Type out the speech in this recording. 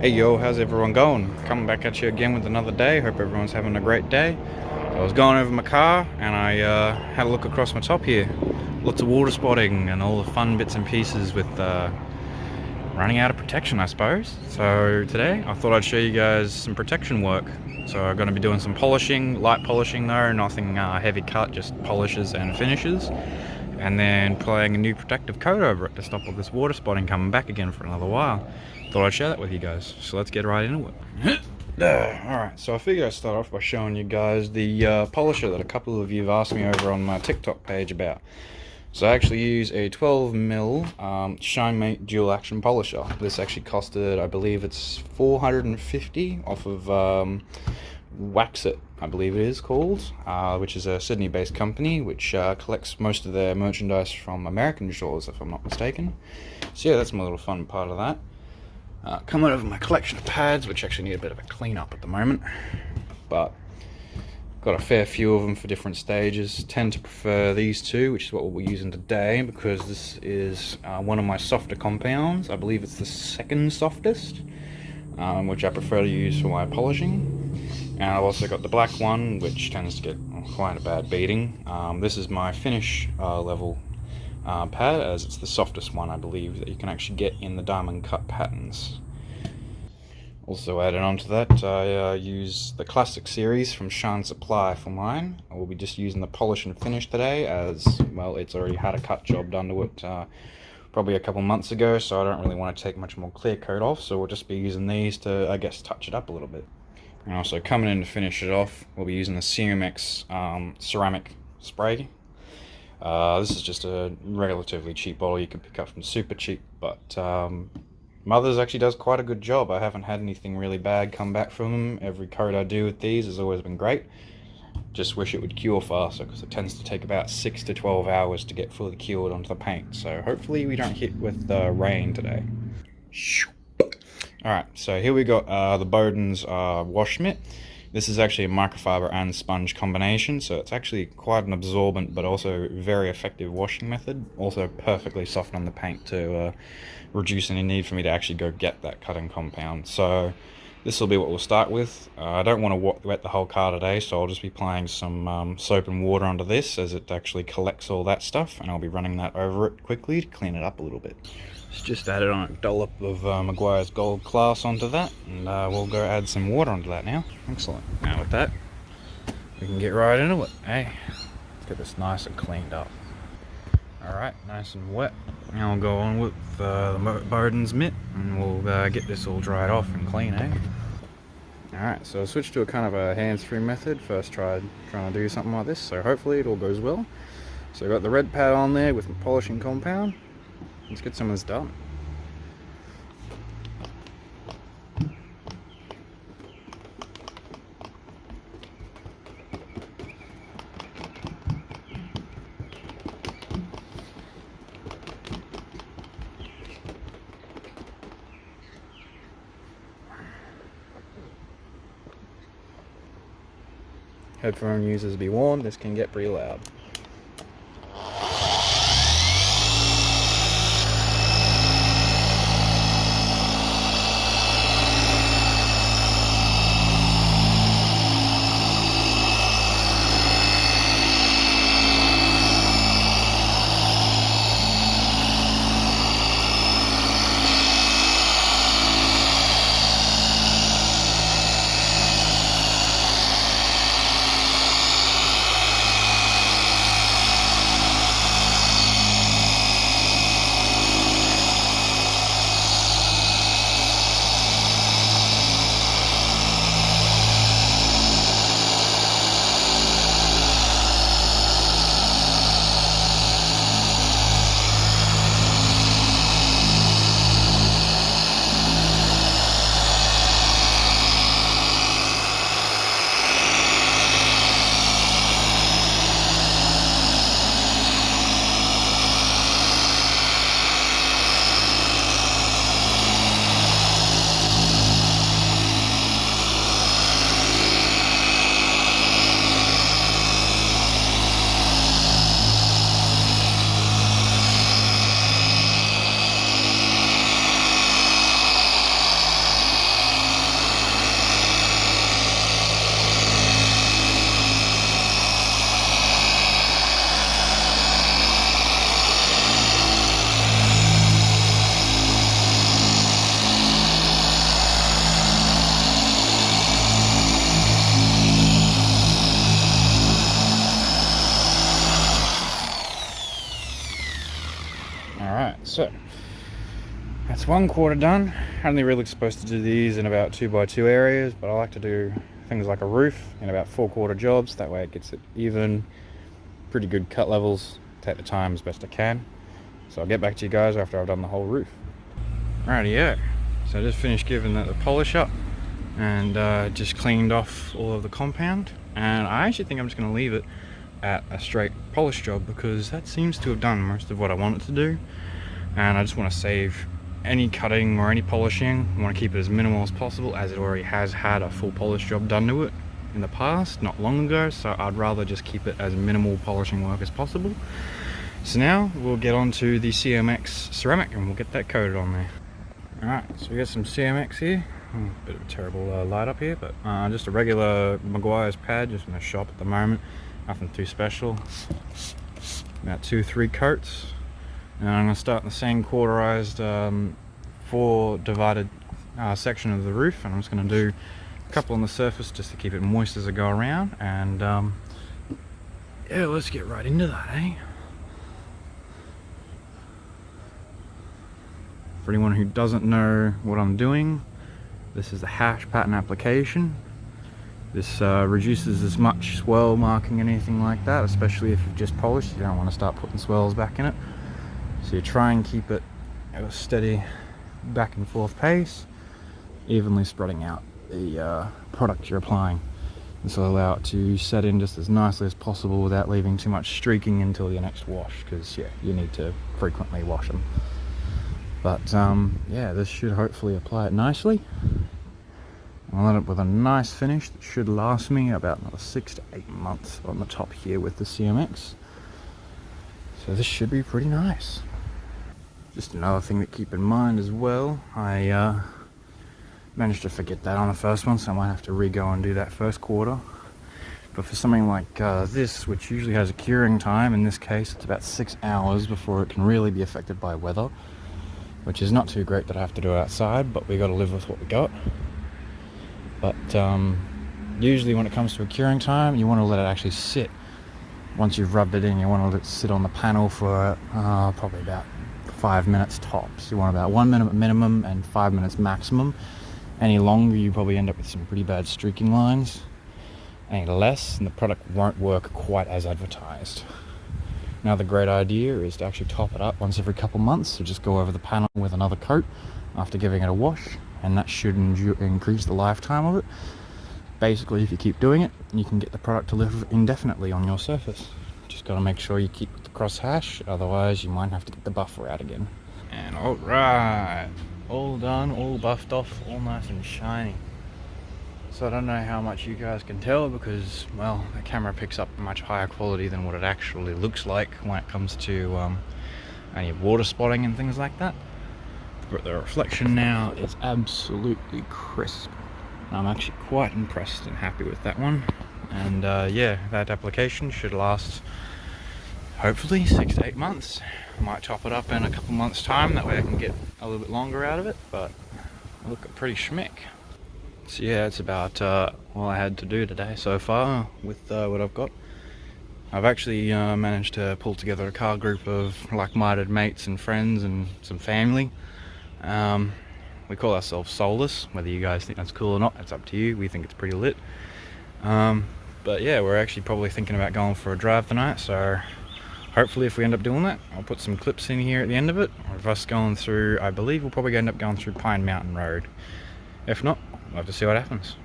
Hey yo, how's everyone going? Coming back at you again with another day. Hope everyone's having a great day. I was going over my car and I had a look across my top here. Lots of water spotting and all the fun bits and pieces with running out of protection, I suppose. So today I thought I'd show you guys some protection work. So I'm going to be doing some polishing, light polishing though, nothing heavy cut, just polishes and finishes. And then applying a new protective coat over it to stop all this water spotting coming back again for another while. Thought I'd share that with you guys. So let's get right into it. Alright, so I figured I'd start off by showing you guys the polisher that a couple of you have asked me over on my TikTok page about. So I actually use a 12mm Shine dual action polisher. This actually costed, I believe it's $450 off of Wax It, I believe it is called, which is a Sydney-based company which collects most of their merchandise from American shores, if I'm not mistaken. So yeah, that's my little fun part of that. Coming over my collection of pads, which actually need a bit of a clean up at the moment, but got a fair few of them for different stages. Tend to prefer these two, which is what we'll be using today, because this is one of my softer compounds. I believe it's the second softest, which I prefer to use for my polishing. And I've also got the black one, which tends to get quite a bad beating. This is my finish level pad, as it's the softest one, I believe, that you can actually get in the diamond cut patterns. Also added on to that, I use the classic series from Shine Supply for mine. I will be just using the polish and finish today, as well it's already had a cut job done to it probably a couple months ago, so I don't really want to take much more clear coat off, so we'll just be using these to, I guess, touch it up a little bit. And also coming in to finish it off, we'll be using the CMX ceramic spray. This is just a relatively cheap bottle you can pick up from Super Cheap, but Mother's actually does quite a good job. I haven't had anything really bad come back from them. Every coat I do with these has always been great. Just wish it would cure faster, because it tends to take about 6 to 12 hours to get fully cured onto the paint. So hopefully we don't hit with rain today. Alright, so here we got the Bowden's wash mitt. This is actually a microfiber and sponge combination, so it's actually quite an absorbent but also very effective washing method. Also perfectly soft on the paint to reduce any need for me to actually go get that cutting compound. So this will be what we'll start with. I don't want to wet the whole car today, so I'll just be applying some soap and water onto this, as it actually collects all that stuff, and I'll be running that over it quickly to clean it up a little bit. Just added on a dollop of Maguire's Gold Class onto that, and we'll go add some water onto that now. Excellent. Now with that, we can get right into it. Hey, let's get this nice and cleaned up. Alright, nice and wet. Now I'll go on with the Bowden's mitt, and we'll get this all dried off and clean, eh? Alright, so I switched to a kind of a hands-free method. First tried trying to do something like this, so hopefully it all goes well. So I've got the red pad on there with my polishing compound. Let's get some of this done. Headphone users be warned, this can get pretty loud. So that's 1/4 done. Only really supposed to do these in about 2x2 areas, but I like to do things like a roof in about 4/4 jobs. That way it gets it even, pretty good cut levels. Take the time as best I can. So I'll get back to you guys after I've done the whole roof. Rightio. So I just finished giving that the polish up and just cleaned off all of the compound. And I actually think I'm just going to leave it at a straight polish job because that seems to have done most of what I want it to do. And I just want to save any cutting or any polishing. I want to keep it as minimal as possible, as it already has had a full polish job done to it in the past, not long ago. So I'd rather just keep it as minimal polishing work as possible. So now we'll get on to the CMX ceramic and we'll get that coated on there. Alright, so we got some CMX here. Bit of a terrible light up here, but just a regular Maguire's pad, just in the shop at the moment. Nothing too special. About 2-3 coats. And I'm going to start in the same quarterized 4 divided section of the roof, and I'm just going to do a couple on the surface just to keep it moist as I go around. And yeah, let's get right into that, eh? For anyone who doesn't know what I'm doing, this is the hash pattern application. This reduces as much swirl marking, anything like that, especially if you've just polished. You don't want to start putting swirls back in it. So you try and keep it at a steady back and forth pace, evenly spreading out the product you're applying. This will allow it to set in just as nicely as possible without leaving too much streaking until your next wash, because yeah, you need to frequently wash them. But yeah, this should hopefully apply it nicely. I'll end up with a nice finish that should last me about another 6 to 8 months on the top here with the CMX. So this should be pretty nice. Just another thing to keep in mind as well, I managed to forget that on the first one, so I might have to re-go and do that first quarter. But for something like this, which usually has a curing time, in this case it's about 6 hours before it can really be affected by weather, which is not too great that I have to do outside, but we got to live with what we got. But usually when it comes to a curing time, you want to let it actually sit. Once you've rubbed it in, you want to let it sit on the panel for probably about 5 minutes tops. You want about 1 minute minimum and 5 minutes maximum. Any longer, you probably end up with some pretty bad streaking lines. Any less, and the product won't work quite as advertised. Another great idea is to actually top it up once every couple months. So just go over the panel with another coat after giving it a wash, and that should increase the lifetime of it. Basically, if you keep doing it, you can get the product to live indefinitely on your surface. Just got to make sure you keep with the cross hash, otherwise you might have to get the buffer out again. And alright, all done, all buffed off, all nice and shiny. So I don't know how much you guys can tell because, well, the camera picks up much higher quality than what it actually looks like when it comes to any water spotting and things like that. But the reflection now is absolutely crisp. I'm actually quite impressed and happy with that one. And yeah, that application should last hopefully 6 to 8 months. I might top it up in a couple months time, that way I can get a little bit longer out of it, but I look pretty schmick. So yeah, it's about all I had to do today so far with what I've got. I've actually managed to pull together a car group of like-minded mates and friends and some family. We call ourselves Soulless. Whether you guys think that's cool or not, it's up to you. We think it's pretty lit. But yeah, we're actually probably thinking about going for a drive tonight, so hopefully if we end up doing that, I'll put some clips in here at the end of it of us going through, I believe we'll probably end up going through Pine Mountain Road. If not, we'll have to see what happens.